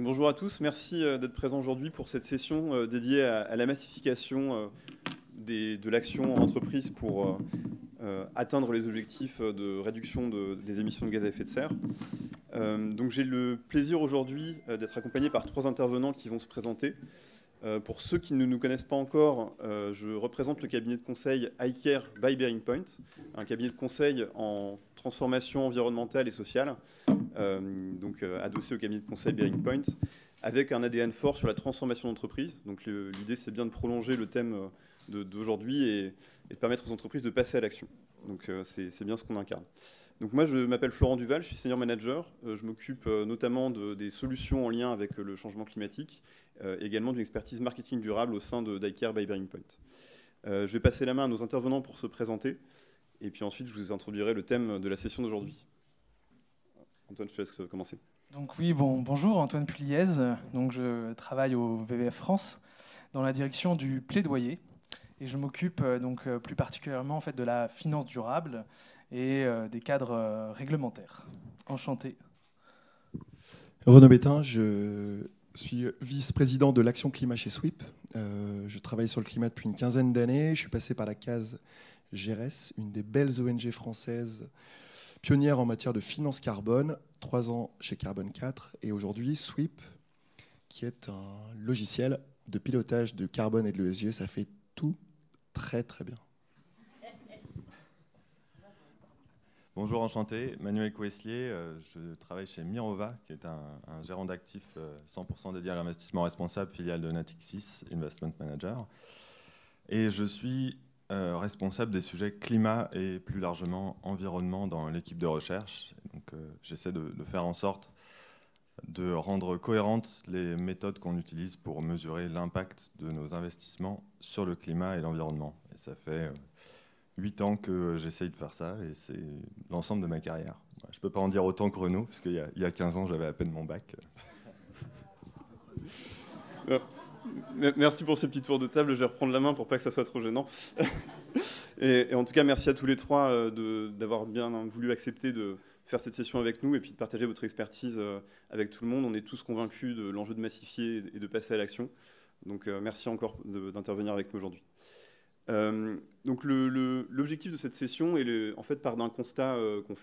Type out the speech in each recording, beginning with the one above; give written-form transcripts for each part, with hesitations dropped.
Bonjour à tous, merci d'être présents aujourd'hui pour cette session dédiée à la massification de l'action en entreprise pour atteindre les objectifs de réduction des émissions de gaz à effet de serre. Donc j'ai le plaisir aujourd'hui d'être accompagné par trois intervenants qui vont se présenter. Pour ceux qui ne nous connaissent pas encore, je représente le cabinet de conseil iCare by Bearing Point, un cabinet de conseil en transformation environnementale et sociale, donc adossé au cabinet de conseil Bearing Point, avec un ADN fort sur la transformation d'entreprise. Donc l'idée, c'est bien de prolonger le thème d'aujourd'hui et de permettre aux entreprises de passer à l'action. Donc c'est bien ce qu'on incarne. Donc moi, je m'appelle Florent Duval, je suis senior manager. Je m'occupe notamment des solutions en lien avec le changement climatique, également d'une expertise marketing durable au sein d'iCare by Bearing Point. Je vais passer la main à nos intervenants pour se présenter, et puis ensuite, je vous introduirai le thème de la session d'aujourd'hui. Antoine, je te laisse commencer. Donc oui, bonjour, Antoine Puliez. Donc je travaille au WWF France dans la direction du plaidoyer et je m'occupe donc plus particulièrement en fait de la finance durable et des cadres réglementaires. Enchanté. Renaud Bétain, je suis vice-président de l'action climat chez SWIP. Je travaille sur le climat depuis une quinzaine d'années. Je suis passé par la case GERES, une des belles ONG françaises pionnière en matière de finance carbone, 3 ans chez Carbone 4, et aujourd'hui SWIP, qui est un logiciel de pilotage de carbone et de l'ESG. Ça fait tout très très bien. Bonjour, enchanté, Manuel Coeslier, je travaille chez Mirova, qui est un gérant d'actifs 100% dédié à l'investissement responsable, filiale de Natixis Investment Manager. Et je suis responsable des sujets climat et plus largement environnement dans l'équipe de recherche. Donc, j'essaie de faire en sorte de rendre cohérentes les méthodes qu'on utilise pour mesurer l'impact de nos investissements sur le climat et l'environnement. Et ça fait 8 ans que j'essaye de faire ça et c'est l'ensemble de ma carrière. Je ne peux pas en dire autant que Renaud, parce qu'il y a 15 ans, j'avais à peine mon bac. Merci pour ce petit tour de table. Je vais reprendre la main pour pas que ça soit trop gênant. Et en tout cas, merci à tous les trois d'avoir bien voulu accepter de faire cette session avec nous et puis de partager votre expertise avec tout le monde. On est tous convaincus de l'enjeu de massifier et de passer à l'action. Donc merci encore d'intervenir avec nous aujourd'hui. Donc l'objectif de cette session en fait part d'un constat qu'on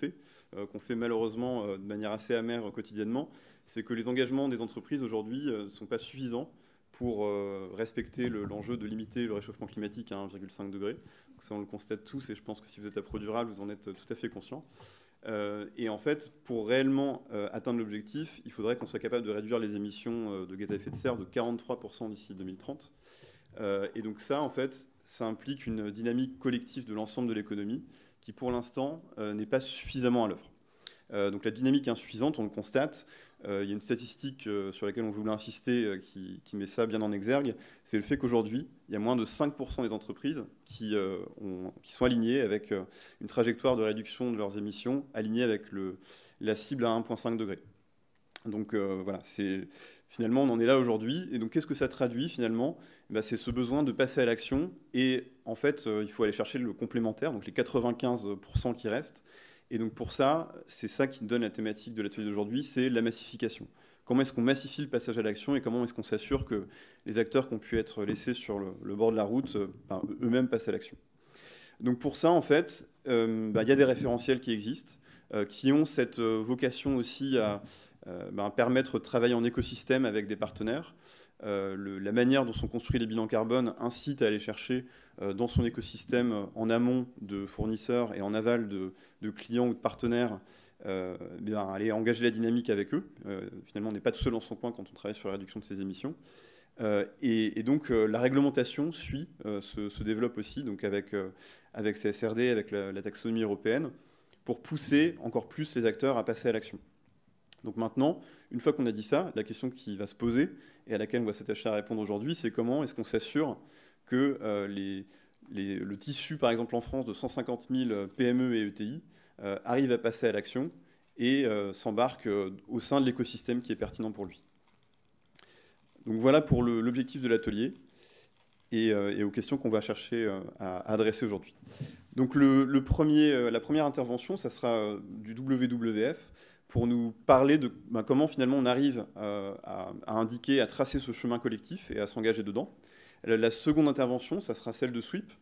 fait malheureusement de manière assez amère quotidiennement, c'est que les engagements des entreprises aujourd'hui ne sont pas suffisants pour respecter l'enjeu de limiter le réchauffement climatique à 1,5 degré. Donc ça, on le constate tous, et je pense que si vous êtes à ProDurable, vous en êtes tout à fait conscient. Et en fait, pour réellement atteindre l'objectif, il faudrait qu'on soit capable de réduire les émissions de gaz à effet de serre de 43% d'ici 2030. Et donc ça, en fait, ça implique une dynamique collective de l'ensemble de l'économie qui, pour l'instant, n'est pas suffisamment à l'œuvre. Donc la dynamique est insuffisante, on le constate. Il y a une statistique sur laquelle on voulait insister qui met ça bien en exergue, c'est le fait qu'aujourd'hui, il y a moins de 5% des entreprises qui sont alignées avec une trajectoire de réduction de leurs émissions alignée avec la cible à 1,5 degré. Donc voilà, finalement on en est là aujourd'hui. Et donc qu'est-ce que ça traduit finalement ? C'est ce besoin de passer à l'action et en fait il faut aller chercher le complémentaire, donc les 95% qui restent. Et donc pour ça, c'est ça qui donne la thématique de l'atelier d'aujourd'hui, c'est la massification. Comment est-ce qu'on massifie le passage à l'action et comment est-ce qu'on s'assure que les acteurs qui ont pu être laissés sur le bord de la route, eux-mêmes passent à l'action. Donc pour ça, en fait, y a des référentiels qui existent, qui ont cette vocation aussi à permettre de travailler en écosystème avec des partenaires. La manière dont sont construits les bilans carbone incite à aller chercher dans son écosystème en amont de fournisseurs et en aval de clients ou de partenaires, aller engager la dynamique avec eux. Finalement, on n'est pas tout seul dans son coin quand on travaille sur la réduction de ses émissions. Et donc la réglementation se développe aussi donc avec CSRD, avec la taxonomie européenne, pour pousser encore plus les acteurs à passer à l'action. Donc maintenant, une fois qu'on a dit ça, la question qui va se poser et à laquelle on va s'attacher à répondre aujourd'hui, c'est comment est-ce qu'on s'assure que le tissu, par exemple en France, de 150 000 PME et ETI arrive à passer à l'action et s'embarque au sein de l'écosystème qui est pertinent pour lui. Donc voilà pour l'objectif de l'atelier et aux questions qu'on va chercher à adresser aujourd'hui. Donc la première intervention, ça sera du WWF, pour nous parler de comment finalement on arrive à indiquer, à tracer ce chemin collectif et à s'engager dedans. La seconde intervention, ça sera celle de Sweep,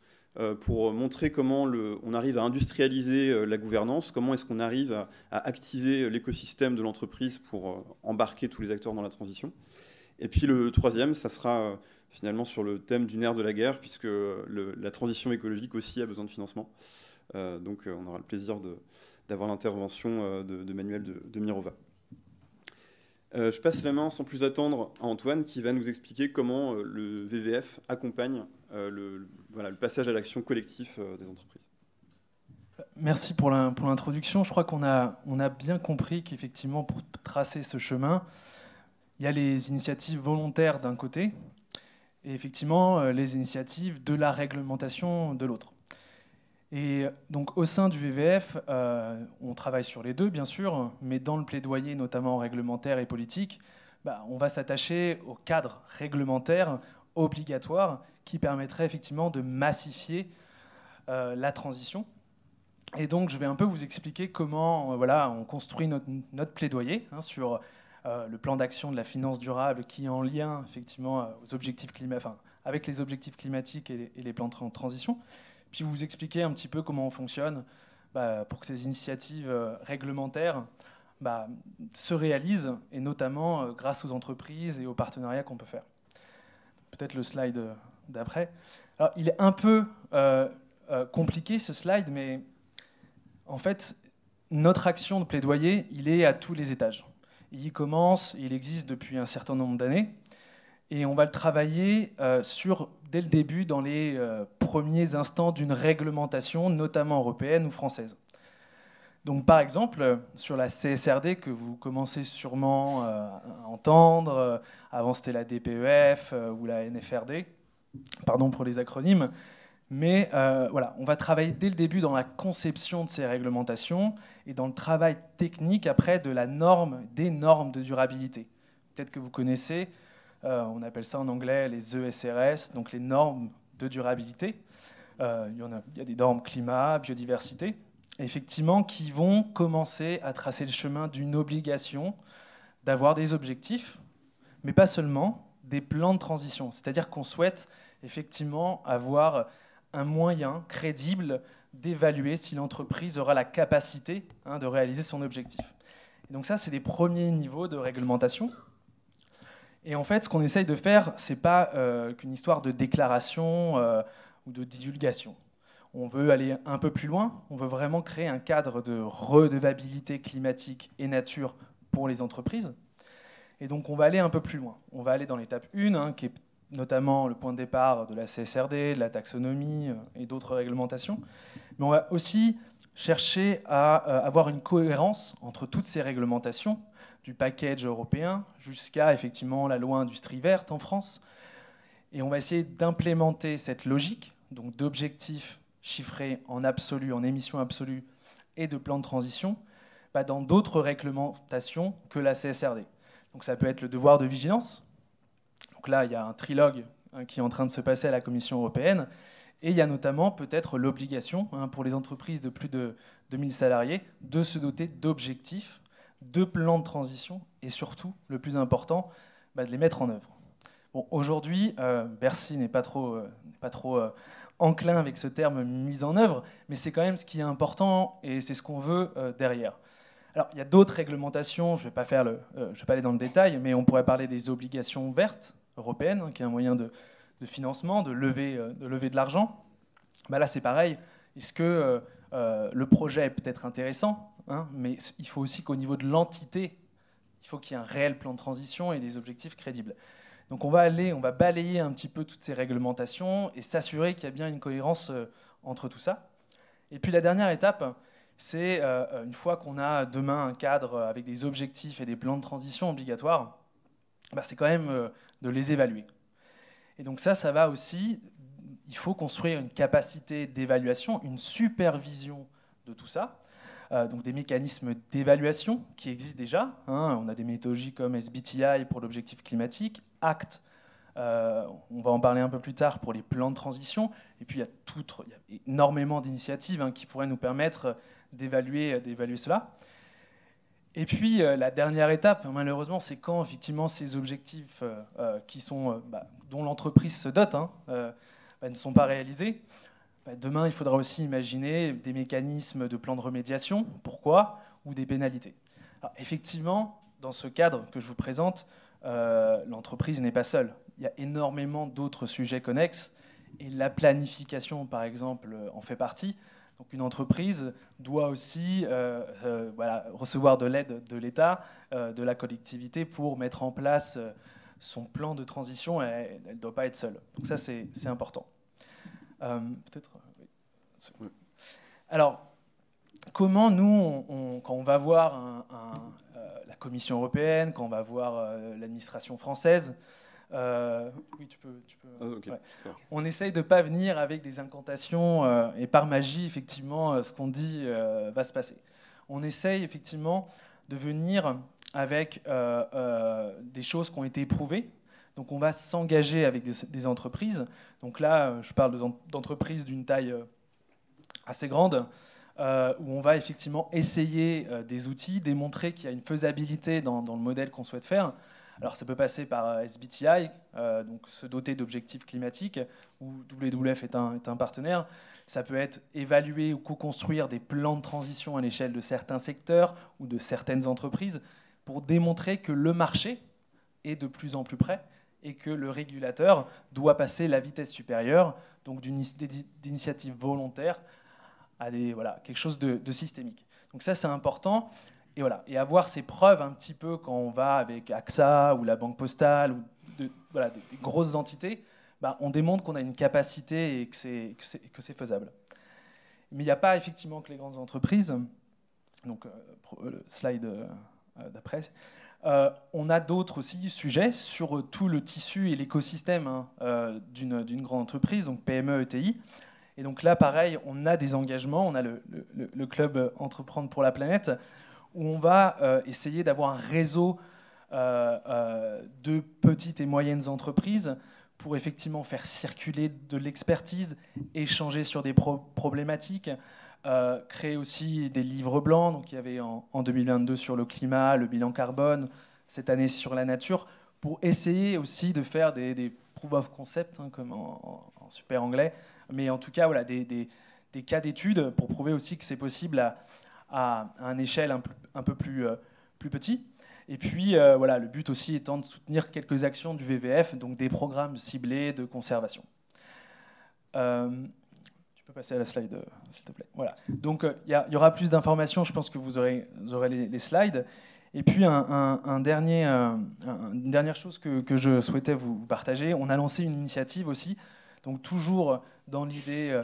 pour montrer comment on arrive à industrialiser la gouvernance, comment est-ce qu'on arrive à activer l'écosystème de l'entreprise pour embarquer tous les acteurs dans la transition. Et puis le troisième, ça sera finalement sur le thème du nerf de la guerre, puisque la transition écologique aussi a besoin de financement. Donc on aura le plaisir d'avoir l'intervention de Manuel de Mirova. Je passe la main sans plus attendre à Antoine qui va nous expliquer comment le VVF accompagne le passage à l'action collective des entreprises. Merci pour l'introduction. Je crois qu'on a bien compris qu'effectivement, pour tracer ce chemin, il y a les initiatives volontaires d'un côté et effectivement les initiatives de la réglementation de l'autre. Et donc au sein du VVF, on travaille sur les deux bien sûr, mais dans le plaidoyer notamment réglementaire et politique, on va s'attacher au cadre réglementaire obligatoire qui permettrait effectivement de massifier la transition. Et donc je vais un peu vous expliquer comment on construit notre plaidoyer sur le plan d'action de la finance durable qui est en lien effectivement aux objectifs avec les objectifs climatiques et les plans de transition. Puis vous expliquer un petit peu comment on fonctionne pour que ces initiatives réglementaires se réalisent, et notamment grâce aux entreprises et aux partenariats qu'on peut faire. Peut-être le slide d'après. Alors, il est un peu compliqué ce slide, mais en fait, notre action de plaidoyer, il est à tous les étages. Il y commence, il existe depuis un certain nombre d'années, et on va le travailler dès le début, dans les premiers instants d'une réglementation, notamment européenne ou française. Donc par exemple, sur la CSRD, que vous commencez sûrement à entendre, avant c'était la DPEF ou la NFRD, pardon pour les acronymes, mais on va travailler dès le début dans la conception de ces réglementations et dans le travail technique après des normes de durabilité. Peut-être que vous connaissez, on appelle ça en anglais les ESRS, donc les normes de durabilité. Il y a des normes climat, biodiversité, effectivement, qui vont commencer à tracer le chemin d'une obligation d'avoir des objectifs, mais pas seulement, des plans de transition. C'est-à-dire qu'on souhaite effectivement avoir un moyen crédible d'évaluer si l'entreprise aura la capacité de réaliser son objectif. Et donc ça, c'est des premiers niveaux de réglementation. Et en fait, ce qu'on essaye de faire, ce n'est pas qu'une histoire de déclaration ou de divulgation. On veut aller un peu plus loin, on veut vraiment créer un cadre de redevabilité climatique et nature pour les entreprises. Et donc on va aller un peu plus loin. On va aller dans l'étape 1, qui est notamment le point de départ de la CSRD, de la taxonomie et d'autres réglementations. Mais on va aussi chercher à avoir une cohérence entre toutes ces réglementations, du package européen jusqu'à effectivement la loi industrie verte en France. Et on va essayer d'implémenter cette logique, donc d'objectifs chiffrés en absolu, en émissions absolues et de plans de transition, dans d'autres réglementations que la CSRD. Donc ça peut être le devoir de vigilance. Donc là, il y a un trilogue qui est en train de se passer à la Commission européenne. Et il y a notamment peut-être l'obligation pour les entreprises de plus de 2000 salariés de se doter d'objectifs, de plans de transition et surtout, le plus important, de les mettre en œuvre. Bon, aujourd'hui, Bercy n'est pas trop enclin avec ce terme mise en œuvre, mais c'est quand même ce qui est important et c'est ce qu'on veut derrière. Alors, il y a d'autres réglementations, je ne vais pas aller dans le détail, mais on pourrait parler des obligations vertes européennes, qui est un moyen de financement, de lever de l'argent. Là, c'est pareil. Est-ce que le projet est peut-être intéressant, mais il faut aussi qu'au niveau de l'entité, il faut qu'il y ait un réel plan de transition et des objectifs crédibles. Donc on va balayer un petit peu toutes ces réglementations et s'assurer qu'il y a bien une cohérence entre tout ça. Et puis la dernière étape, c'est une fois qu'on a demain un cadre avec des objectifs et des plans de transition obligatoires, c'est quand même de les évaluer. Et donc ça va aussi, il faut construire une capacité d'évaluation, une supervision de tout ça. Donc des mécanismes d'évaluation qui existent déjà. On a des méthodologies comme SBTI pour l'objectif climatique, ACT, on va en parler un peu plus tard pour les plans de transition. Et puis il y a énormément d'initiatives qui pourraient nous permettre d'évaluer cela. Et puis, la dernière étape, malheureusement, c'est quand effectivement ces objectifs dont l'entreprise se dote ne sont pas réalisés. Demain, il faudra aussi imaginer des mécanismes de plan de remédiation. Pourquoi? Ou des pénalités. Alors, effectivement, dans ce cadre que je vous présente, l'entreprise n'est pas seule. Il y a énormément d'autres sujets connexes. Et la planification, par exemple, en fait partie. Donc une entreprise doit aussi recevoir de l'aide de l'État, de la collectivité pour mettre en place son plan de transition. Elle ne doit pas être seule. Donc ça, c'est important. Peut-être. Oui. Alors, comment nous, quand on va voir la Commission européenne, quand on va voir l'administration française, oui, tu peux. Ah, okay. Ouais. On essaye de ne pas venir avec des incantations et par magie, effectivement, ce qu'on dit va se passer. On essaye effectivement de venir avec des choses qui ont été éprouvées. Donc on va s'engager avec des entreprises. Donc là, je parle d'entreprises d'une taille assez grande, où on va effectivement essayer des outils, démontrer qu'il y a une faisabilité dans le modèle qu'on souhaite faire. Alors ça peut passer par SBTi, donc se doter d'objectifs climatiques, où WWF est un partenaire. Ça peut être évaluer ou co-construire des plans de transition à l'échelle de certains secteurs ou de certaines entreprises pour démontrer que le marché est de plus en plus près et que le régulateur doit passer la vitesse supérieure, donc d'initiatives volontaires à quelque chose de systémique. Donc ça, c'est important. Et avoir ces preuves un petit peu quand on va avec AXA ou la Banque Postale ou des grosses entités, on démontre qu'on a une capacité et que c'est faisable. Mais il n'y a pas effectivement que les grandes entreprises. Donc, le slide d'après. On a d'autres aussi sujets sur tout le tissu et l'écosystème d'une grande entreprise, donc PME, ETI. Et donc là, pareil, on a des engagements. On a le club Entreprendre pour la planète, où on va essayer d'avoir un réseau de petites et moyennes entreprises pour effectivement faire circuler de l'expertise, échanger sur des problématiques, créer aussi des livres blancs. Donc il y avait en 2022 sur le climat, le bilan carbone, cette année sur la nature, pour essayer aussi de faire des proof of concept, comme en super anglais, mais en tout cas des cas d'études pour prouver aussi que c'est possible à une échelle un peu plus petit. Et puis, le but aussi étant de soutenir quelques actions du WWF, donc des programmes ciblés de conservation. Tu peux passer à la slide, s'il te plaît. Voilà. Donc, il y aura plus d'informations, je pense que vous aurez les slides. Et puis, une dernière chose que je souhaitais vous partager, on a lancé une initiative aussi, donc toujours dans l'idée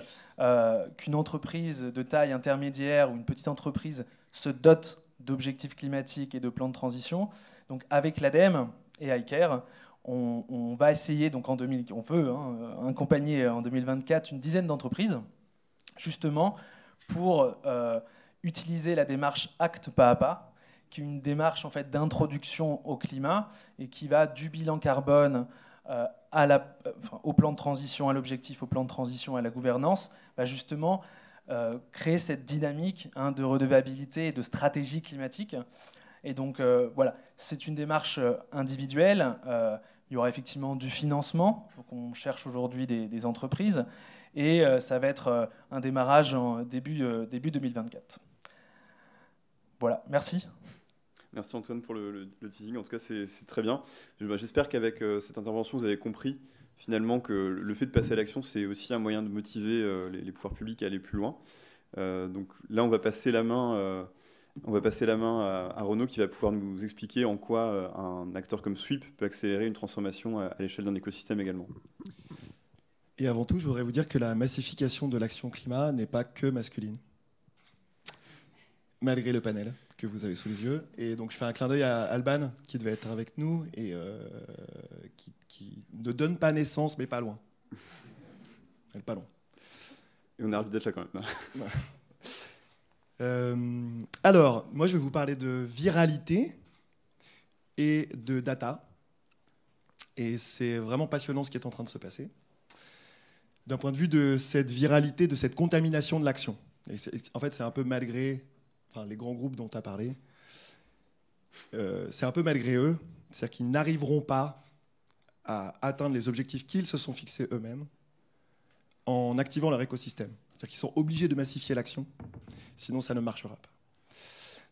qu'une entreprise de taille intermédiaire ou une petite entreprise se dote d'objectifs climatiques et de plans de transition. Donc avec l'ADEME et iCare, on va essayer, donc on veut accompagner en 2024 une dizaine d'entreprises, justement pour utiliser la démarche Acte pas à pas, qui est une démarche en fait d'introduction au climat et qui va du bilan carbone au plan de transition, à l'objectif, au plan de transition, à la gouvernance, justement créer cette dynamique de redevabilité et de stratégie climatique. Et donc c'est une démarche individuelle. Il y aura effectivement du financement. Donc on cherche aujourd'hui des entreprises et ça va être un démarrage en début 2024. Voilà, merci. Merci Antoine pour le teasing. En tout cas, c'est très bien. J'espère qu'avec cette intervention, vous avez compris finalement que le fait de passer à l'action, c'est aussi un moyen de motiver les pouvoirs publics à aller plus loin. Donc là, on va passer la main à Renaud qui va pouvoir nous expliquer en quoi un acteur comme Sweep peut accélérer une transformation à l'échelle d'un écosystème également. Et avant tout, je voudrais vous dire que la massification de l'action climat n'est pas que masculine, malgré le panel que vous avez sous les yeux. Et donc je fais un clin d'œil à Alban, qui devait être avec nous, et qui ne donne pas naissance, mais pas loin. Elle est pas loin. Et on est ravis d'être là quand même. Voilà. Alors, moi je vais vous parler de viralité et de data. Et c'est vraiment passionnant ce qui est en train de se passer. D'un point de vue de cette viralité, de cette contamination de l'action. Et en fait, c'est un peu malgré les grands groupes dont tu as parlé. c'est un peu malgré eux, c'est-à-dire qu'ils n'arriveront pas à atteindre les objectifs qu'ils se sont fixés eux-mêmes en activant leur écosystème. C'est-à-dire qu'ils sont obligés de massifier l'action, sinon ça ne marchera pas.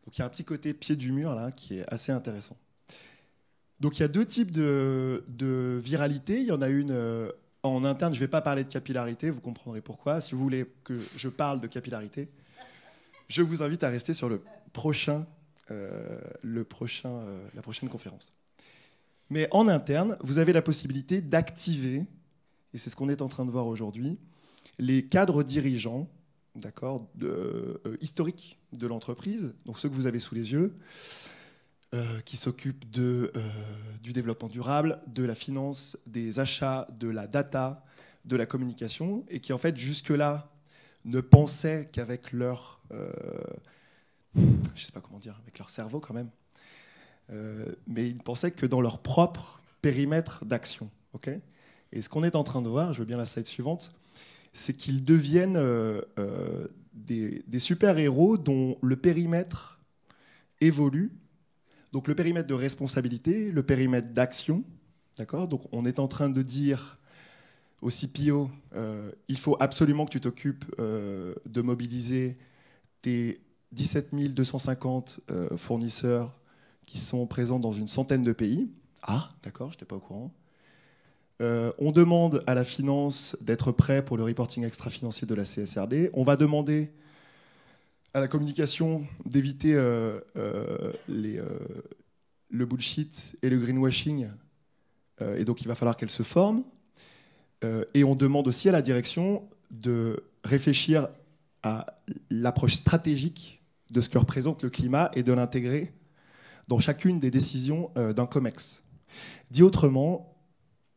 Donc il y a un petit côté pied du mur là qui est assez intéressant. Donc il y a deux types de viralité. Il y en a une en interne, je ne vais pas parler de capillarité, vous comprendrez pourquoi. Si vous voulez que je parle de capillarité, je vous invite à rester sur la prochaine conférence. Mais en interne, vous avez la possibilité d'activer, et c'est ce qu'on est en train de voir aujourd'hui, les cadres dirigeants, d'accord, historiques de l'entreprise, donc ceux que vous avez sous les yeux, qui s'occupent du développement durable, de la finance, des achats, de la data, de la communication, et qui en fait jusque-là ne pensaient qu'avec leur, je sais pas comment dire, avec leur cerveau quand même, mais ils ne pensaient que dans leur propre périmètre d'action. Okay, et ce qu'on est en train de voir, je veux bien la slide suivante, c'est qu'ils deviennent des super-héros dont le périmètre évolue. Donc le périmètre de responsabilité, le périmètre d'action, d'accord ? Donc on est en train de dire au CPO, il faut absolument que tu t'occupes de mobiliser tes 17 250 fournisseurs qui sont présents dans une centaine de pays. Ah, d'accord, je n'étais pas au courant. On demande à la finance d'être prêt pour le reporting extra-financier de la CSRD. On va demander à la communication d'éviter le bullshit et le greenwashing. Et donc, il va falloir qu'elle se forme. Et on demande aussi à la direction de réfléchir à l'approche stratégique de ce que représente le climat et de l'intégrer dans chacune des décisions d'un COMEX. Dit autrement,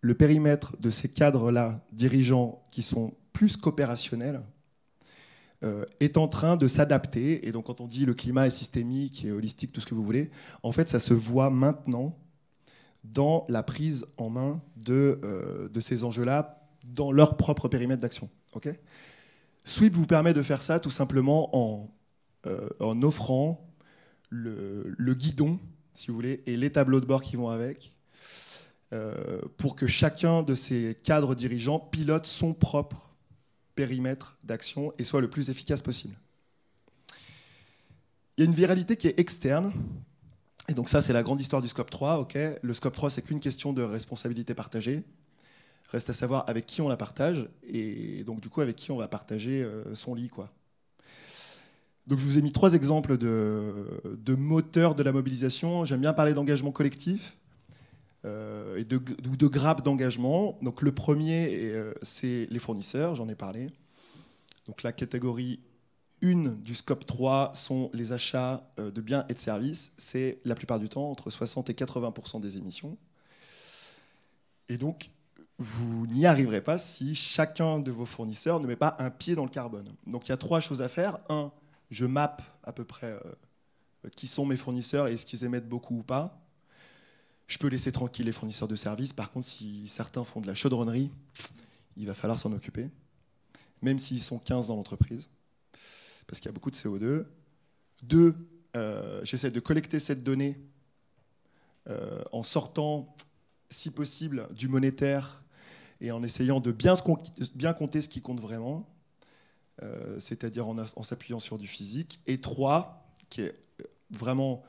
le périmètre de ces cadres-là, dirigeants qui sont plus qu'opérationnels, est en train de s'adapter. Et donc quand on dit le climat est systémique et holistique, tout ce que vous voulez, en fait ça se voit maintenant dans la prise en main de ces enjeux-là dans leur propre périmètre d'action. Okay, Sweep vous permet de faire ça tout simplement en offrant le guidon, si vous voulez, et les tableaux de bord qui vont avec, pour que chacun de ces cadres dirigeants pilote son propre périmètre d'action et soit le plus efficace possible. Il y a une viralité qui est externe, et donc ça c'est la grande histoire du scope 3. Okay, le scope 3 c'est qu'une question de responsabilité partagée. Reste à savoir avec qui on la partage, et donc du coup avec qui on va partager son lit, quoi. Donc je vous ai mis 3 exemples de moteurs de la mobilisation. J'aime bien parler d'engagement collectif et de grappes d'engagement. Donc le premier, c'est les fournisseurs, j'en ai parlé. Donc la catégorie 1 du scope 3 sont les achats de biens et de services. C'est la plupart du temps entre 60 et 80% des émissions. Et donc vous n'y arriverez pas si chacun de vos fournisseurs ne met pas un pied dans le carbone. Donc il y a 3 choses à faire. 1, je mappe à peu près qui sont mes fournisseurs et est-ce qu'ils émettent beaucoup ou pas. Je peux laisser tranquille les fournisseurs de services. Par contre, si certains font de la chaudronnerie, il va falloir s'en occuper, même s'ils sont 15 dans l'entreprise, parce qu'il y a beaucoup de CO2. 2, j'essaie de collecter cette donnée en sortant, si possible, du monétaire et en essayant de bien compter ce qui compte vraiment, c'est-à-dire en s'appuyant sur du physique. Et 3, qui est vraiment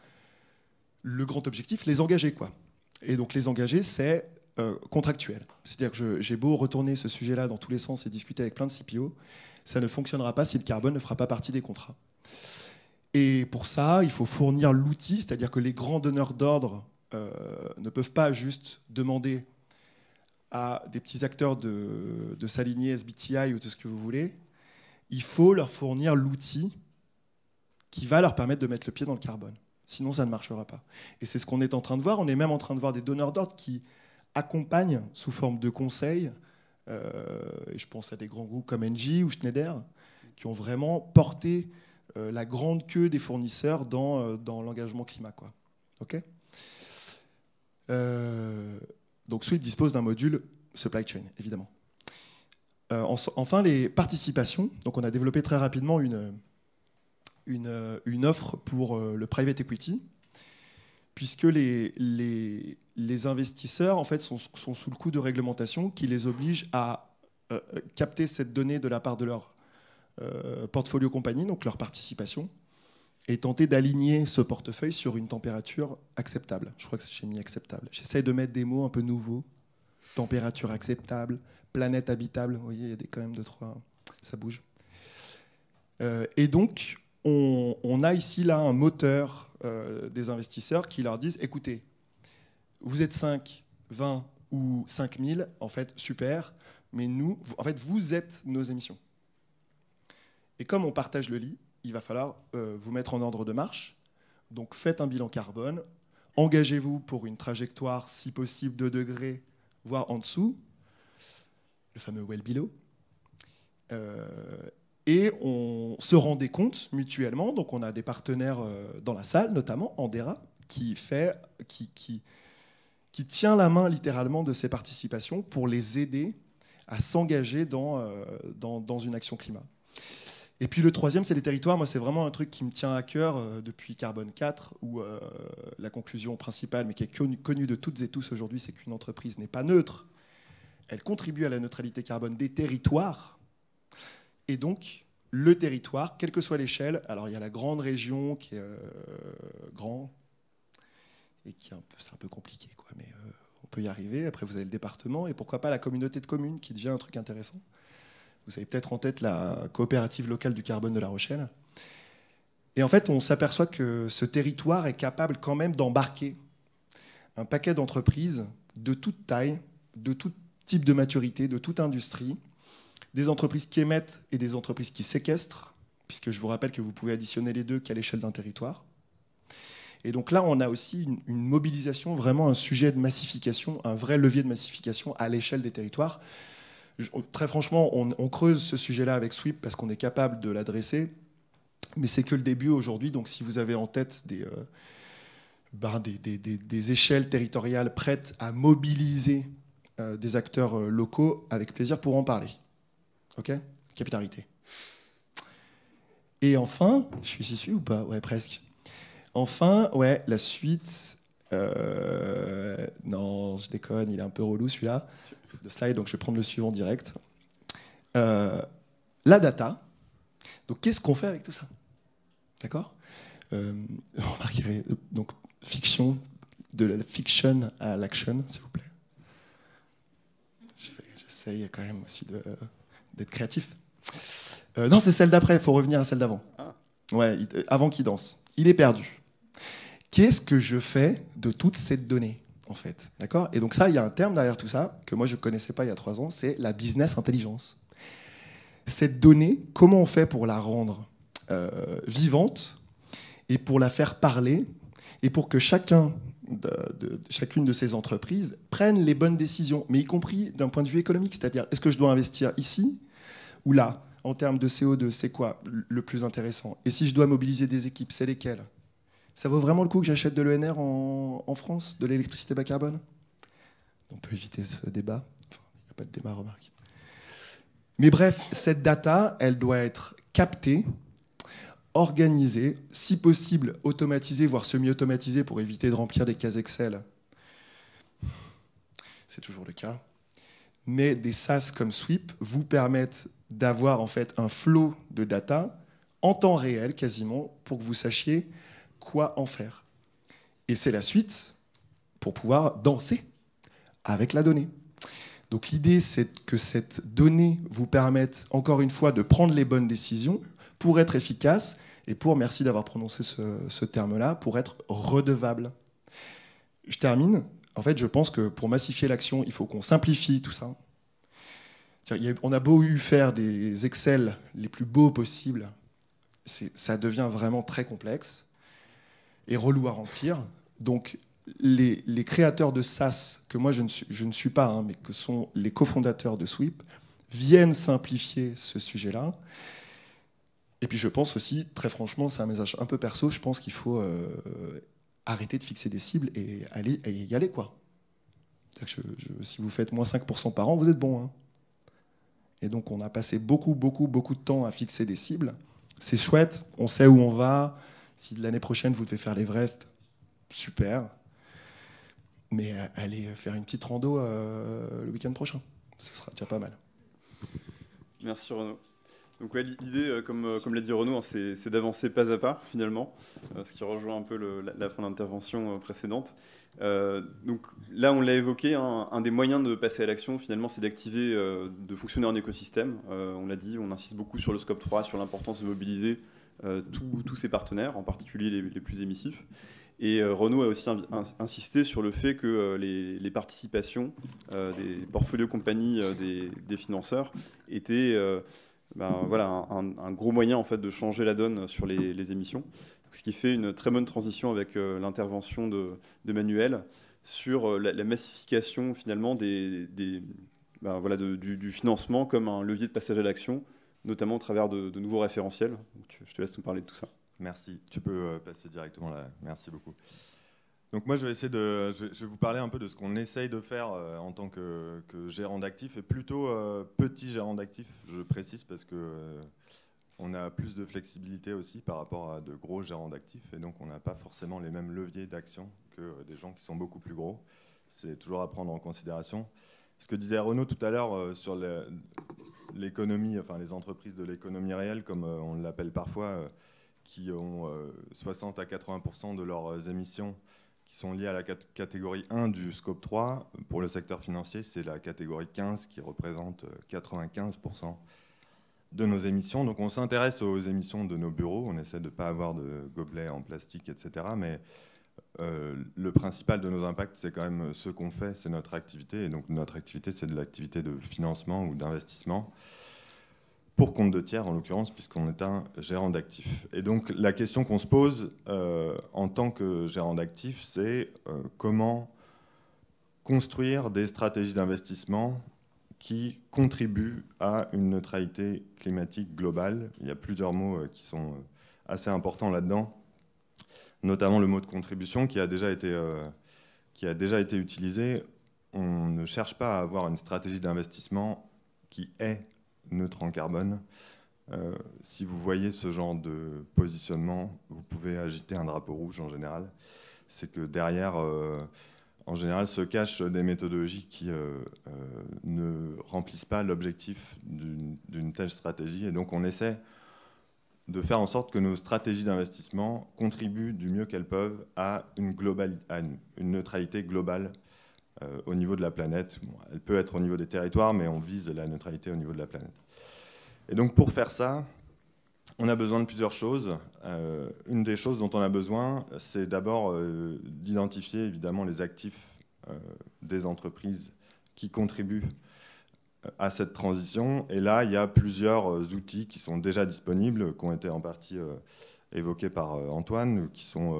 le grand objectif, les engager, quoi. Et donc les engager, c'est contractuel. C'est-à-dire que j'ai beau retourner ce sujet-là dans tous les sens et discuter avec plein de CPO, ça ne fonctionnera pas si le carbone ne fera pas partie des contrats. Et pour ça, il faut fournir l'outil, c'est-à-dire que les grands donneurs d'ordre ne peuvent pas juste demander à des petits acteurs de s'aligner SBTI ou tout ce que vous voulez. Il faut leur fournir l'outil qui va leur permettre de mettre le pied dans le carbone. Sinon, ça ne marchera pas. Et c'est ce qu'on est en train de voir. On est même en train de voir des donneurs d'ordre qui accompagnent sous forme de conseils. Et je pense à des grands groupes comme Engie ou Schneider, qui ont vraiment porté la grande queue des fournisseurs dans l'engagement climat, quoi. Okay, donc Sweep dispose d'un module supply chain, évidemment. Enfin, les participations. Donc on a développé très rapidement une offre pour le private equity, puisque les investisseurs en fait, sont sous le coup de réglementation qui les oblige à capter cette donnée de la part de leur portfolio compagnie, donc leur participation, et tenter d'aligner ce portefeuille sur une température acceptable. Je crois que j'ai mis acceptable. J'essaie de mettre des mots un peu nouveaux. Température acceptable, planète habitable. Vous voyez, il y a quand même 2-3... Ça bouge. Et donc, on a ici là un moteur des investisseurs qui leur disent, écoutez, vous êtes 5, 20 ou 5000, en fait, super, mais nous, en fait, vous êtes nos émissions. Et comme on partage le lit, il va falloir vous mettre en ordre de marche. Donc faites un bilan carbone, engagez-vous pour une trajectoire, si possible, 2 degrés, voire en dessous, le fameux well below. Et on se rendait compte mutuellement, donc on a des partenaires dans la salle, notamment Andera, qui tient la main littéralement de ces participations pour les aider à s'engager dans une action climat. Et puis le troisième, c'est les territoires. Moi, c'est vraiment un truc qui me tient à cœur depuis Carbone 4, où la conclusion principale, mais qui est connue de toutes et tous aujourd'hui, c'est qu'une entreprise n'est pas neutre. Elle contribue à la neutralité carbone des territoires. Et donc, le territoire, quelle que soit l'échelle, alors il y a la grande région qui est grand, et qui c'est un peu compliqué, quoi, mais on peut y arriver. Après, vous avez le département, et pourquoi pas la communauté de communes, qui devient un truc intéressant. Vous avez peut-être en tête la coopérative locale du carbone de La Rochelle. Et en fait, on s'aperçoit que ce territoire est capable quand même d'embarquer un paquet d'entreprises de toute taille, de tout type de maturité, de toute industrie, des entreprises qui émettent et des entreprises qui séquestrent, puisque je vous rappelle que vous pouvez additionner les deux qu'à l'échelle d'un territoire. Et donc là, on a aussi une mobilisation, vraiment un sujet de massification, un vrai levier de massification à l'échelle des territoires. Très franchement, on creuse ce sujet-là avec Sweep parce qu'on est capable de l'adresser, mais c'est que le début aujourd'hui. Donc si vous avez en tête des échelles territoriales prêtes à mobiliser des acteurs locaux, avec plaisir pour en parler. Ok ? Capillarité. Et enfin, je suis ici ou pas ? Ouais, presque. Enfin, ouais, la suite. Non, je déconne, il est un peu relou celui-là. Le slide, donc je vais prendre le suivant direct. La data. Donc, qu'est-ce qu'on fait avec tout ça ? D'accord ? Vous remarquerez, donc, fiction, de la fiction à l'action, s'il vous plaît. J'essaye quand même aussi d'être créatif. Non, c'est celle d'après, il faut revenir à celle d'avant. Ouais, avant qu'il danse. Il est perdu. Qu'est-ce que je fais de toute cette donnée ? En fait, d'accord ? Et donc ça, il y a un terme derrière tout ça, que moi je ne connaissais pas il y a 3 ans, c'est la business intelligence. Cette donnée, comment on fait pour la rendre vivante et pour la faire parler et pour que chacune de ces entreprises prenne les bonnes décisions, mais y compris d'un point de vue économique, c'est-à-dire est-ce que je dois investir ici ou là ? En termes de CO2, c'est quoi le plus intéressant ? Et si je dois mobiliser des équipes, c'est lesquelles ? Ça vaut vraiment le coup que j'achète de l'ENR en France, de l'électricité bas carbone ? On peut éviter ce débat. Enfin, il n'y a pas de débat, remarque. Mais bref, cette data, elle doit être captée, organisée, si possible automatisée, voire semi-automatisée pour éviter de remplir des cases Excel. C'est toujours le cas. Mais des SaaS comme Sweep vous permettent d'avoir en fait un flow de data en temps réel quasiment pour que vous sachiez quoi en faire. Et c'est la suite pour pouvoir danser avec la donnée. Donc l'idée, c'est que cette donnée vous permette, encore une fois, de prendre les bonnes décisions pour être efficace et pour, merci d'avoir prononcé ce terme-là, pour être redevable. Je termine. En fait, je pense que pour massifier l'action, il faut qu'on simplifie tout ça. On a beau faire des Excel les plus beaux possibles, ça devient vraiment très complexe et relou à remplir. Donc, les créateurs de SaaS, que moi je ne suis pas, hein, mais que sont les cofondateurs de Sweep, viennent simplifier ce sujet-là. Et puis je pense aussi, très franchement, c'est un message un peu perso, je pense qu'il faut arrêter de fixer des cibles et y aller, quoi. Si vous faites moins 5% par an, vous êtes bon. Hein. Et donc on a passé beaucoup de temps à fixer des cibles. C'est chouette, on sait où on va. Si l'année prochaine vous devez faire l'Everest, super. Mais allez faire une petite rando le week-end prochain. Ce sera déjà pas mal. Merci Renaud. Donc ouais, l'idée, comme l'a dit Renaud, hein, c'est d'avancer pas à pas, finalement, ce qui rejoint un peu la fin d'intervention précédente. Donc là, on l'a évoqué, hein, un des moyens de passer à l'action, finalement, c'est d'activer, de fonctionner en écosystème. On l'a dit, on insiste beaucoup sur le scope 3, sur l'importance de mobiliser tous ses partenaires, en particulier les plus émissifs. Et Renaud a aussi insisté sur le fait que les participations des portfolios compagnies des financeurs étaient voilà, un gros moyen en fait, de changer la donne sur les émissions. Ce qui fait une très bonne transition avec l'intervention de Manuel sur la massification finalement voilà, du financement comme un levier de passage à l'action, notamment au travers de nouveaux référentiels. Donc, je te laisse nous parler de tout ça. Merci. Tu peux passer directement là. Merci beaucoup. Donc moi, je vais vous parler un peu de ce qu'on essaye de faire en tant que gérant d'actifs, et plutôt petit gérant d'actifs, je précise, parce que on a plus de flexibilité aussi par rapport à de gros gérants d'actifs, et donc on n'a pas forcément les mêmes leviers d'action que des gens qui sont beaucoup plus gros. C'est toujours à prendre en considération. Ce que disait Renaud tout à l'heure sur l'économie, enfin les entreprises de l'économie réelle, comme on l'appelle parfois, qui ont 60 à 80% de leurs émissions qui sont liées à la catégorie 1 du scope 3. Pour le secteur financier, c'est la catégorie 15 qui représente 95% de nos émissions. Donc on s'intéresse aux émissions de nos bureaux, on essaie de ne pas avoir de gobelets en plastique, etc. Mais le principal de nos impacts, c'est quand même ce qu'on fait, c'est notre activité. Et donc notre activité, c'est de l'activité de financement ou d'investissement, pour compte de tiers en l'occurrence, puisqu'on est un gérant d'actifs. Et donc la question qu'on se pose en tant que gérant d'actifs, c'est comment construire des stratégies d'investissement qui contribuent à une neutralité climatique globale. Il y a plusieurs mots qui sont assez importants là-dedans, notamment le mot de contribution qui a déjà été utilisé. On ne cherche pas à avoir une stratégie d'investissement qui est neutre en carbone. Si vous voyez ce genre de positionnement, vous pouvez agiter un drapeau rouge en général. C'est que derrière, en général, se cachent des méthodologies qui ne remplissent pas l'objectif d'une telle stratégie. Et donc on essaie de faire en sorte que nos stratégies d'investissement contribuent du mieux qu'elles peuvent à une neutralité globale au niveau de la planète. Bon, elle peut être au niveau des territoires, mais on vise la neutralité au niveau de la planète. Et donc pour faire ça, on a besoin de plusieurs choses. Une des choses dont on a besoin, c'est d'abord d'identifier évidemment les actifs des entreprises qui contribuent à cette transition. Et là, il y a plusieurs outils qui sont déjà disponibles, qui ont été en partie évoqués par Antoine, qui sont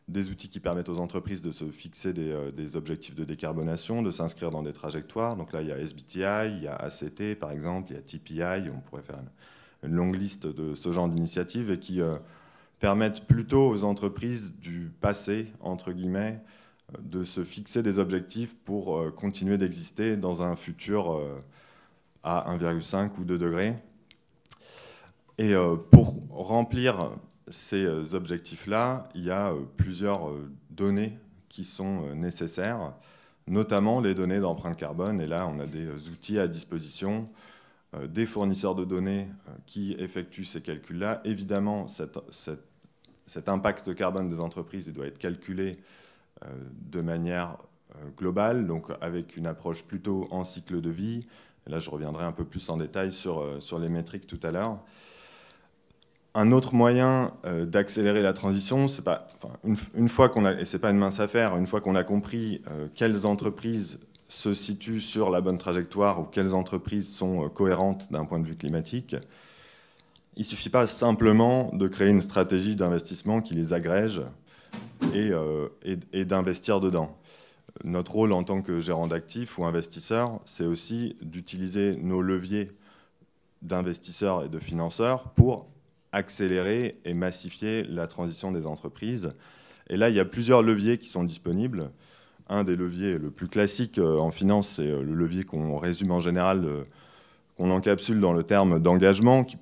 des outils qui permettent aux entreprises de se fixer des objectifs de décarbonation, de s'inscrire dans des trajectoires. Donc là, il y a SBTI, il y a ACT par exemple, il y a TPI, on pourrait faire une longue liste de ce genre d'initiatives, et qui permettent plutôt aux entreprises du passé, entre guillemets, de se fixer des objectifs pour continuer d'exister dans un futur à 1,5 ou 2 degrés. Et pour remplir ces objectifs-là, il y a plusieurs données qui sont nécessaires, notamment les données d'empreinte carbone. Et là, on a des outils à disposition, des fournisseurs de données qui effectuent ces calculs-là. Évidemment, cet impact carbone des entreprises, il doit être calculé de manière globale, donc avec une approche plutôt en cycle de vie. Et là, je reviendrai un peu plus en détail sur les métriques tout à l'heure. Un autre moyen d'accélérer la transition, c'est pas, enfin, une fois qu'on a, et c'est pas une mince affaire, une fois qu'on a compris quelles entreprises se situent sur la bonne trajectoire ou quelles entreprises sont cohérentes d'un point de vue climatique, il suffit pas simplement de créer une stratégie d'investissement qui les agrège et d'investir dedans. Notre rôle en tant que gérant d'actifs ou investisseur, c'est aussi d'utiliser nos leviers d'investisseurs et de financeurs pour accélérer et massifier la transition des entreprises. Et là, il y a plusieurs leviers qui sont disponibles. Un des leviers le plus classique en finance, c'est le levier qu'on résume en général, qu'on encapsule dans le terme d'engagement, qui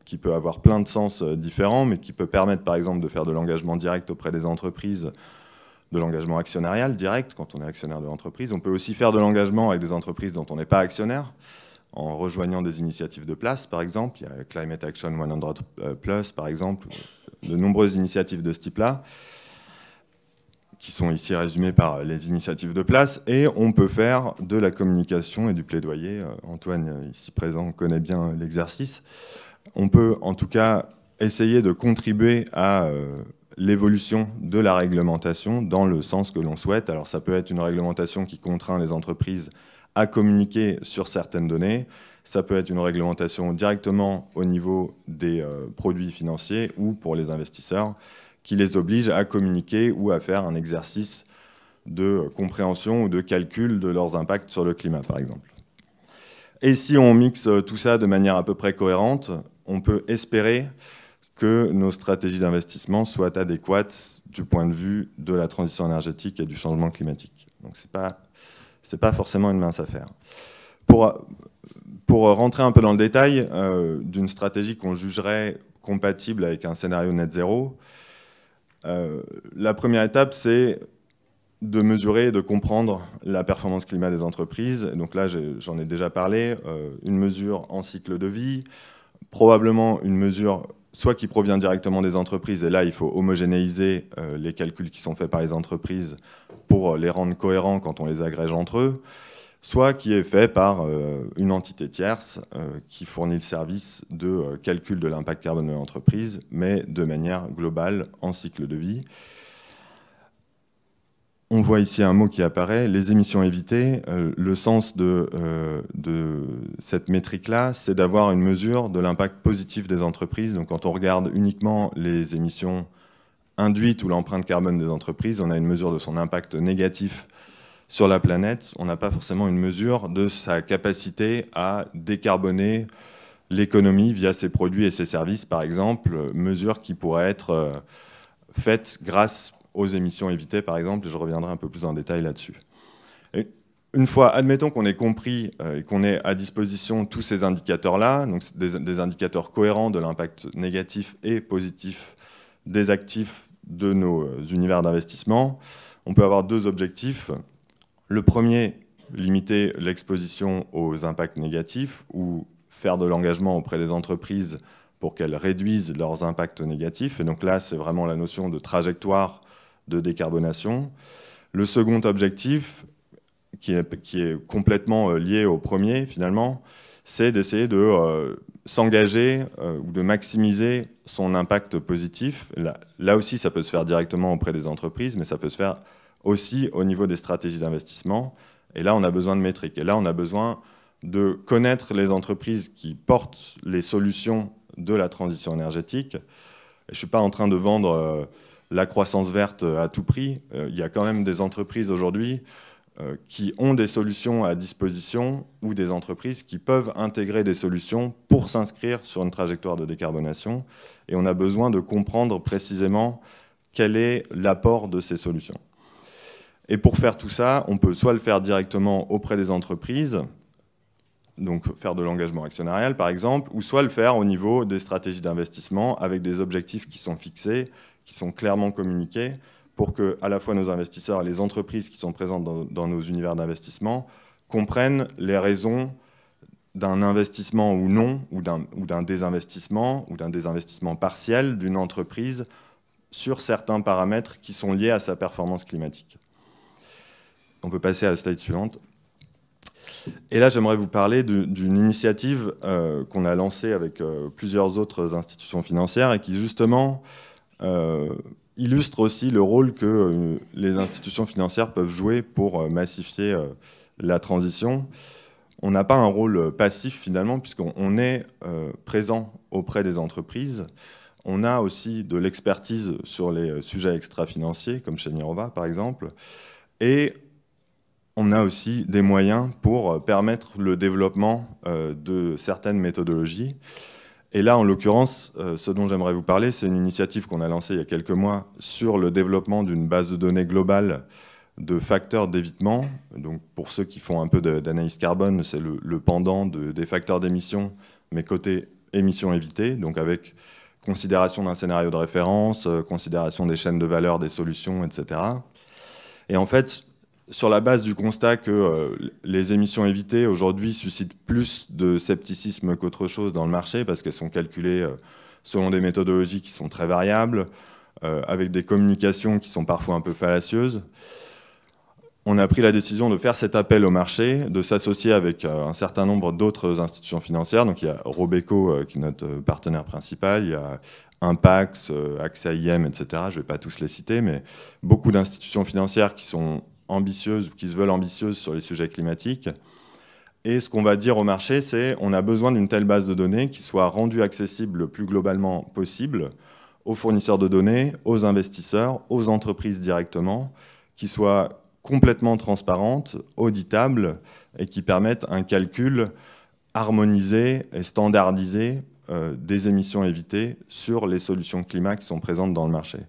qui peut avoir plein de sens différents, mais qui peut permettre par exemple de faire de l'engagement direct auprès des entreprises, de l'engagement actionnarial direct quand on est actionnaire de l'entreprise. On peut aussi faire de l'engagement avec des entreprises dont on n'est pas actionnaire, en rejoignant des initiatives de place, par exemple. Il y a Climate Action 100+, par exemple, de nombreuses initiatives de ce type-là, qui sont ici résumées par les initiatives de place. Et on peut faire de la communication et du plaidoyer. Antoine, ici présent, connaît bien l'exercice. On peut, en tout cas, essayer de contribuer à l'évolution de la réglementation dans le sens que l'on souhaite. Alors, ça peut être une réglementation qui contraint les entreprises à communiquer sur certaines données. Ça peut être une réglementation directement au niveau des produits financiers ou pour les investisseurs qui les oblige à communiquer ou à faire un exercice de compréhension ou de calcul de leurs impacts sur le climat, par exemple. Et si on mixe tout ça de manière à peu près cohérente, on peut espérer que nos stratégies d'investissement soient adéquates du point de vue de la transition énergétique et du changement climatique. Donc c'est pas forcément une mince affaire. Pour rentrer un peu dans le détail d'une stratégie qu'on jugerait compatible avec un scénario net zéro, la première étape, c'est de mesurer et de comprendre la performance climat des entreprises. Donc là, j'en ai déjà parlé, une mesure en cycle de vie, probablement une mesure soit qui provient directement des entreprises, et là, il faut homogénéiser les calculs qui sont faits par les entreprises pour les rendre cohérents quand on les agrège entre eux, soit qui est fait par une entité tierce qui fournit le service de calcul de l'impact carbone de l'entreprise, mais de manière globale en cycle de vie. On voit ici un mot qui apparaît, les émissions évitées. Le sens de cette métrique-là, c'est d'avoir une mesure de l'impact positif des entreprises. Donc quand on regarde uniquement les émissions induites ou l'empreinte carbone des entreprises, on a une mesure de son impact négatif sur la planète. On n'a pas forcément une mesure de sa capacité à décarboner l'économie via ses produits et ses services, par exemple, mesure qui pourrait être faite grâce aux émissions évitées, par exemple, et je reviendrai un peu plus en détail là-dessus. Une fois, admettons qu'on ait compris et qu'on ait à disposition tous ces indicateurs-là, donc des indicateurs cohérents de l'impact négatif et positif des actifs de nos univers d'investissement, on peut avoir deux objectifs. Le premier, limiter l'exposition aux impacts négatifs ou faire de l'engagement auprès des entreprises pour qu'elles réduisent leurs impacts négatifs. Et donc là, c'est vraiment la notion de trajectoire de décarbonation. Le second objectif, qui est complètement lié au premier finalement, c'est d'essayer de s'engager ou de maximiser son impact positif. Là aussi, ça peut se faire directement auprès des entreprises, mais ça peut se faire aussi au niveau des stratégies d'investissement. Et là, on a besoin de métriques. Et là, on a besoin de connaître les entreprises qui portent les solutions de la transition énergétique. Et je ne suis pas en train de vendre la croissance verte à tout prix. Il y a quand même des entreprises aujourd'hui qui ont des solutions à disposition ou des entreprises qui peuvent intégrer des solutions pour s'inscrire sur une trajectoire de décarbonation. Et on a besoin de comprendre précisément quel est l'apport de ces solutions. Et pour faire tout ça, on peut soit le faire directement auprès des entreprises, donc faire de l'engagement actionnarial par exemple, ou soit le faire au niveau des stratégies d'investissement avec des objectifs qui sont fixés, qui sont clairement communiqués, pour que à la fois nos investisseurs et les entreprises qui sont présentes dans nos univers d'investissement comprennent les raisons d'un investissement ou non, ou d'un désinvestissement, ou d'un désinvestissement partiel d'une entreprise sur certains paramètres qui sont liés à sa performance climatique. On peut passer à la slide suivante. Et là, j'aimerais vous parler d'une initiative qu'on a lancée avec plusieurs autres institutions financières et qui, justement, illustre aussi le rôle que les institutions financières peuvent jouer pour massifier la transition. On n'a pas un rôle passif, finalement, puisqu'on est présent auprès des entreprises. On a aussi de l'expertise sur les sujets extra-financiers, comme chez Mirova, par exemple. Et on a aussi des moyens pour permettre le développement de certaines méthodologies. Et là, en l'occurrence, ce dont j'aimerais vous parler, c'est une initiative qu'on a lancée il y a quelques mois sur le développement d'une base de données globale de facteurs d'évitement. Donc, pour ceux qui font un peu d'analyse carbone, c'est le pendant des facteurs d'émission, mais côté émissions évitées, donc avec considération d'un scénario de référence, considération des chaînes de valeur, des solutions, etc. Et en fait, sur la base du constat que les émissions évitées aujourd'hui suscitent plus de scepticisme qu'autre chose dans le marché parce qu'elles sont calculées selon des méthodologies qui sont très variables, avec des communications qui sont parfois un peu fallacieuses, on a pris la décision de faire cet appel au marché, de s'associer avec un certain nombre d'autres institutions financières. Donc il y a Robeco qui est notre partenaire principal, il y a Impax, AXA IM, etc. Je ne vais pas tous les citer, mais beaucoup d'institutions financières qui sont ambitieuses, qui se veulent ambitieuses sur les sujets climatiques. Et ce qu'on va dire au marché, c'est qu'on a besoin d'une telle base de données qui soit rendue accessible le plus globalement possible aux fournisseurs de données, aux investisseurs, aux entreprises directement, qui soit complètement transparente, auditable et qui permettent un calcul harmonisé et standardisé des émissions évitées sur les solutions climat qui sont présentes dans le marché.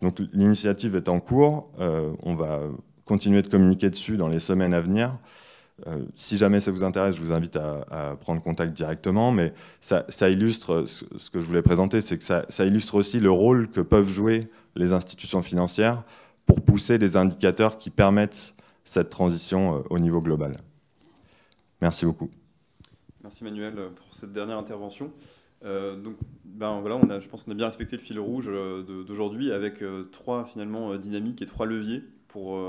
Donc l'initiative est en cours, on va continuer de communiquer dessus dans les semaines à venir. Si jamais ça vous intéresse, je vous invite à prendre contact directement, mais ça illustre, ce que je voulais présenter, c'est que ça illustre aussi le rôle que peuvent jouer les institutions financières pour pousser des indicateurs qui permettent cette transition au niveau global. Merci beaucoup. Merci Manuel pour cette dernière intervention. Donc, voilà, je pense qu'on a bien respecté le fil rouge d'aujourd'hui avec trois finalement dynamiques et trois leviers pour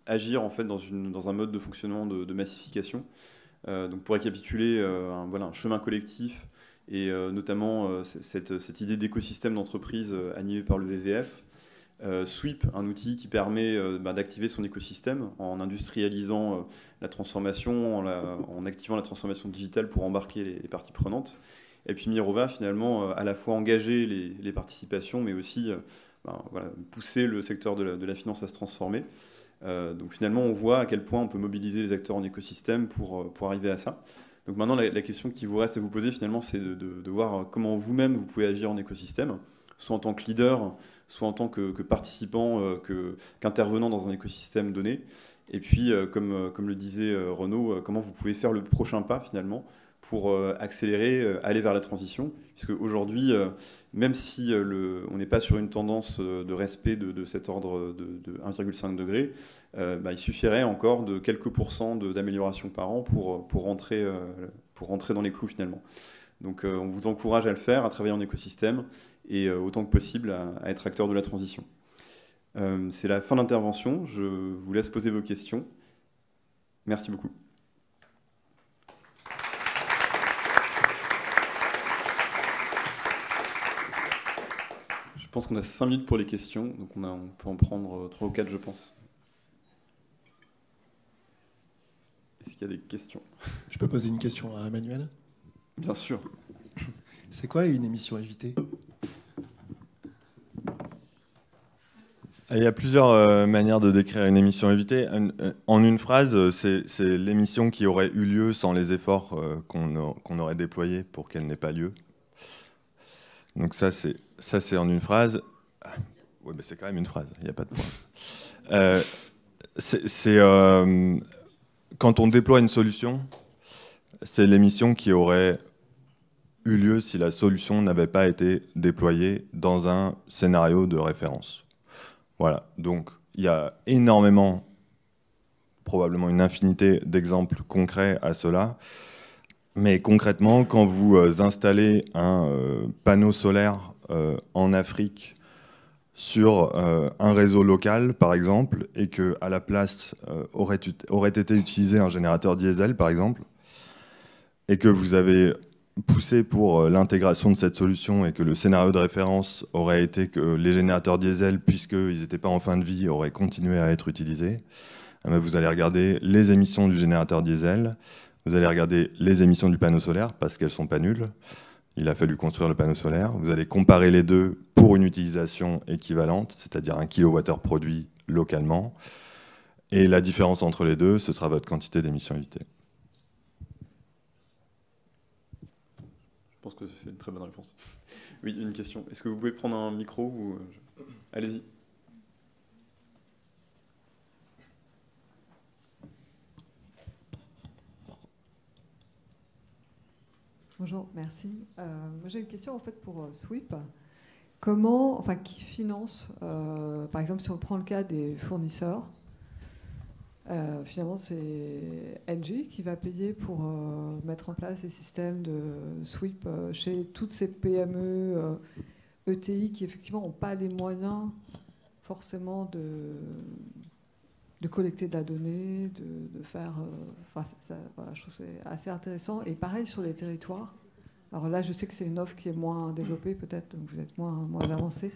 agir en fait dans un mode de fonctionnement de massification. Donc pour récapituler, un chemin collectif et notamment cette idée d'écosystème d'entreprise animée par le VVF. Sweep, un outil qui permet d'activer son écosystème en industrialisant la transformation, en activant la transformation digitale pour embarquer les parties prenantes. Et puis Mirova, finalement, à la fois engager les participations, mais aussi pousser le secteur de la finance à se transformer. Donc finalement, on voit à quel point on peut mobiliser les acteurs en écosystème pour arriver à ça. Donc maintenant, la question qui vous reste à vous poser, finalement, c'est de voir comment vous-même, vous pouvez agir en écosystème, soit en tant que leader, soit en tant que participant, qu'intervenant dans un écosystème donné. Et puis, comme le disait Renaud, comment vous pouvez faire le prochain pas, finalement, pour accélérer, aller vers la transition. Puisque aujourd'hui, même si on n'est pas sur une tendance de respect de cet ordre de 1,5 degré, il suffirait encore de quelques pourcents d'amélioration par an pour rentrer dans les clous, finalement. Donc on vous encourage à le faire, à travailler en écosystème et autant que possible à être acteur de la transition. C'est la fin d'intervention. Je vous laisse poser vos questions. Merci beaucoup. Je pense qu'on a 5 minutes pour les questions, donc on peut en prendre 3 ou 4, je pense. Est-ce qu'il y a des questions? Je peux poser une question à Emmanuel? Bien sûr. C'est quoi une émission évitée? Il y a plusieurs manières de décrire une émission évitée. En une phrase, c'est l'émission qui aurait eu lieu sans les efforts qu'on aurait déployés pour qu'elle n'ait pas lieu. Donc ça c'est en une phrase. Oui, mais c'est quand même une phrase, il n'y a pas de point. Quand on déploie une solution, c'est l'émission qui aurait eu lieu si la solution n'avait pas été déployée dans un scénario de référence. Voilà, donc il y a énormément, probablement une infinité d'exemples concrets à cela. Mais concrètement, quand vous installez un panneau solaire en Afrique sur un réseau local, par exemple, et qu'à la place aurait été utilisé un générateur diesel, par exemple, et que vous avez poussé pour l'intégration de cette solution et que le scénario de référence aurait été que les générateurs diesel, puisqu'ils n'étaient pas en fin de vie, auraient continué à être utilisés, vous allez regarder les émissions du générateur diesel, vous allez regarder les émissions du panneau solaire parce qu'elles ne sont pas nulles. Il a fallu construire le panneau solaire. Vous allez comparer les deux pour une utilisation équivalente, c'est-à-dire 1 kWh produit localement. Et la différence entre les deux, ce sera votre quantité d'émissions évitées. Je pense que c'est une très bonne réponse. Oui, une question. Est-ce que vous pouvez prendre un micro ou... Allez-y. Bonjour, merci. Moi, j'ai une question en fait pour Sweep. Comment, enfin, qui finance, par exemple, si on prend le cas des fournisseurs, finalement, c'est Engie qui va payer pour mettre en place les systèmes de Sweep chez toutes ces PME, ETI qui effectivement n'ont pas les moyens forcément de collecter de la donnée, de faire... voilà, je trouve que c'est assez intéressant. Et pareil sur les territoires. Alors là, je sais que c'est une offre qui est moins développée peut-être, donc vous êtes moins avancé.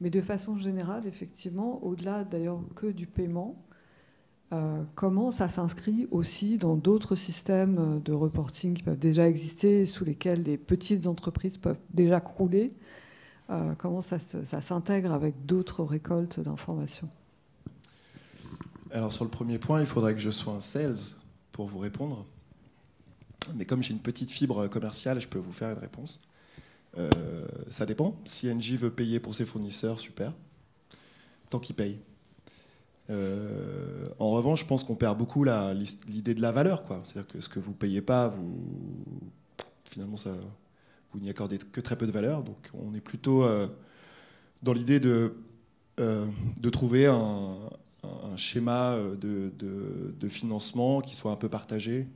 Mais de façon générale, effectivement, au-delà d'ailleurs que du paiement, comment ça s'inscrit aussi dans d'autres systèmes de reporting qui peuvent déjà exister, sous lesquels les petites entreprises peuvent déjà crouler. Comment ça s'intègre avec d'autres récoltes d'informations? Alors sur le premier point, il faudrait que je sois un sales pour vous répondre. Mais comme j'ai une petite fibre commerciale, je peux vous faire une réponse. Ça dépend. Si Engie veut payer pour ses fournisseurs, super. Tant qu'ils payent. En revanche, je pense qu'on perd beaucoup l'idée de la valeur, quoi. C'est-à-dire que ce que vous ne payez pas, finalement, vous n'y accordez que très peu de valeur. Donc on est plutôt dans l'idée de trouver un schéma de financement qui soit un peu partagé,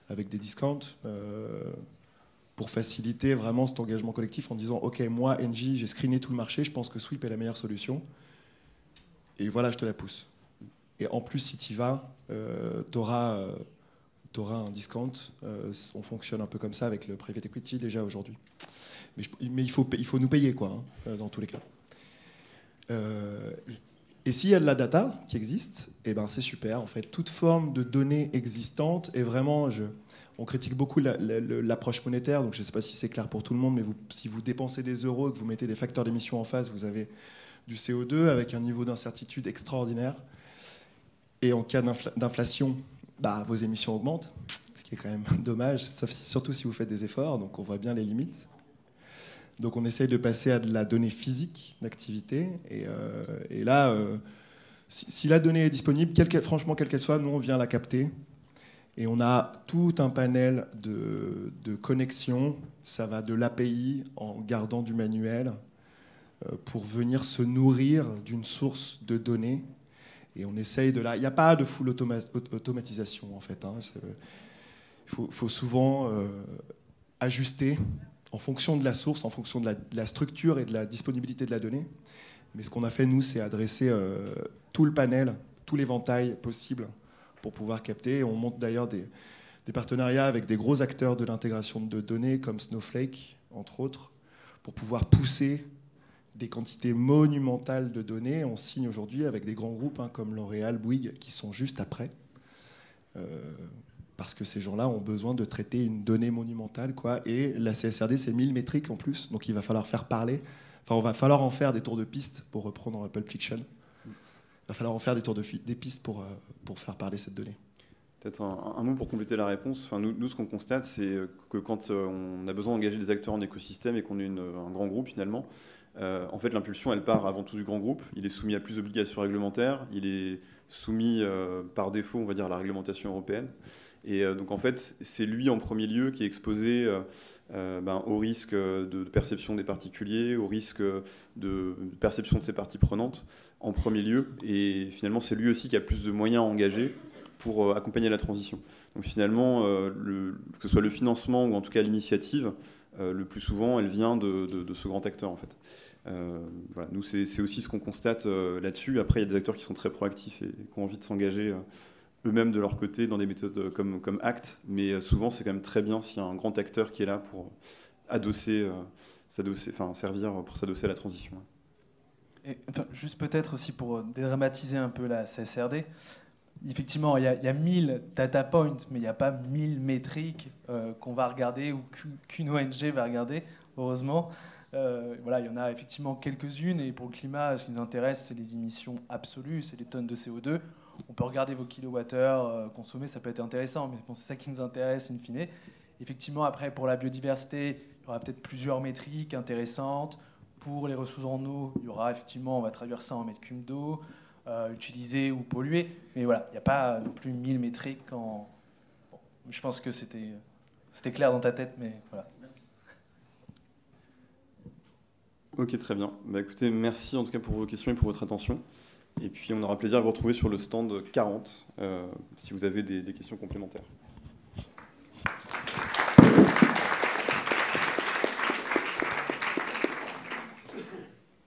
avec des discounts, pour faciliter vraiment cet engagement collectif en disant « Ok, moi, Engie, j'ai screené tout le marché, je pense que Sweep est la meilleure solution. Et voilà, je te la pousse. Et en plus, si tu y vas, tu auras un discount. On fonctionne un peu comme ça avec le private equity déjà aujourd'hui. Mais il faut nous payer, quoi, hein, dans tous les cas. Et s'il y a de la data qui existe, eh ben c'est super. En fait, toute forme de données existantes est vraiment... On critique beaucoup l'approche monétaire, donc je ne sais pas si c'est clair pour tout le monde, mais si vous dépensez des euros et que vous mettez des facteurs d'émission en face, vous avez du CO2 avec un niveau d'incertitude extraordinaire. Et en cas d'inflation, vos émissions augmentent, ce qui est quand même dommage, surtout si vous faites des efforts, donc on voit bien les limites. Donc on essaye de passer à de la donnée physique d'activité. Et là, si la donnée est disponible, franchement, quelle qu'elle soit, nous, on vient la capter. Et on a tout un panel de connexions. Ça va de l'API en gardant du manuel pour venir se nourrir d'une source de données. Et on essaye de là. Il n'y a pas de full automatisation, en fait. Hein. Il faut souvent ajuster en fonction de la source, en fonction de la structure et de la disponibilité de la donnée. Mais ce qu'on a fait, nous, c'est adresser tout le panel, tout l'éventail possible pour pouvoir capter. Et on monte d'ailleurs des partenariats avec des gros acteurs de l'intégration de données, comme Snowflake, entre autres, pour pouvoir pousser des quantités monumentales de données. On signe aujourd'hui avec des grands groupes comme L'Oréal, Bouygues, qui sont juste après. Parce que ces gens-là ont besoin de traiter une donnée monumentale, quoi. Et la CSRD, c'est 1000 métriques en plus, donc il va falloir faire parler. Enfin, on va falloir en faire des tours de piste, pour reprendre Pulp Fiction. Il va falloir en faire des pistes pour faire parler cette donnée. Peut-être un mot pour compléter la réponse. Enfin, nous, ce qu'on constate, c'est que quand on a besoin d'engager des acteurs en écosystème et qu'on est un grand groupe, finalement, en fait, l'impulsion, elle part avant tout du grand groupe. Il est soumis à plus d'obligations réglementaires. Il est soumis par défaut, on va dire, à la réglementation européenne. Et donc, en fait, c'est lui en premier lieu qui est exposé au risque de perception des particuliers, au risque de perception de ses parties prenantes en premier lieu. Et finalement, c'est lui aussi qui a plus de moyens à engager pour accompagner la transition. Donc finalement, que ce soit le financement ou en tout cas l'initiative, le plus souvent, elle vient de ce grand acteur, en fait. Voilà. Nous, c'est aussi ce qu'on constate là-dessus. Après, il y a des acteurs qui sont très proactifs et qui ont envie de s'engager eux-mêmes de leur côté dans des méthodes comme ACT, mais souvent c'est quand même très bien s'il y a un grand acteur qui est là pour servir pour s'adosser à la transition. Et, juste peut-être aussi pour dédramatiser un peu la CSRD, effectivement il y a 1000 data points, mais il n'y a pas 1000 métriques qu'on va regarder ou qu'une ONG va regarder, heureusement. Voilà, il y en a effectivement quelques-unes, et pour le climat, ce qui nous intéresse, c'est les émissions absolues, c'est les tonnes de CO2. On peut regarder vos kilowattheures consommés, ça peut être intéressant, mais bon, c'est ça qui nous intéresse in fine. Effectivement, après, pour la biodiversité, il y aura peut-être plusieurs métriques intéressantes. Pour les ressources en eau, il y aura effectivement, on va traduire ça en mètres cubes d'eau, utilisés ou pollués. Mais voilà, il n'y a pas non plus 1000 métriques. Bon, je pense que c'était c'était clair dans ta tête, mais voilà. Ok, très bien. Bah, écoutez, merci en tout cas pour vos questions et pour votre attention. Et puis on aura plaisir à vous retrouver sur le stand 40 si vous avez des questions complémentaires.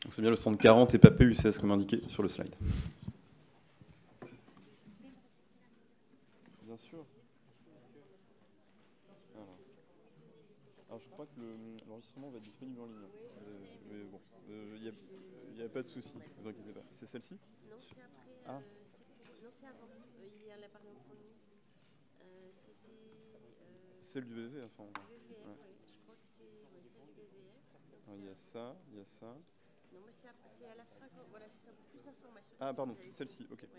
Donc c'est bien le stand 40 et pas PUCS comme indiqué sur le slide. Bien sûr. Alors je crois que l'enregistrement va être disponible en ligne. Mais bon, il n'y a pas de souci, ne vous inquiétez pas. C'est celle-ci? Non, c'est après. Ah. Non, c'est avant. Hier, elle a parlé en premier. C'était. Celle du VV, enfin. VVF, Ouais. oui. Je crois que c'est celle du VVF. Il y a ça, il y a ça. Non, mais c'est à la fin. Voilà, c'est ça. Plus d'informations. Ah, pardon, c'est celle-ci, ok. Ouais.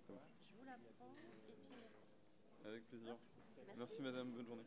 Je vous la prends et puis merci. Avec plaisir. Merci madame, bonne journée.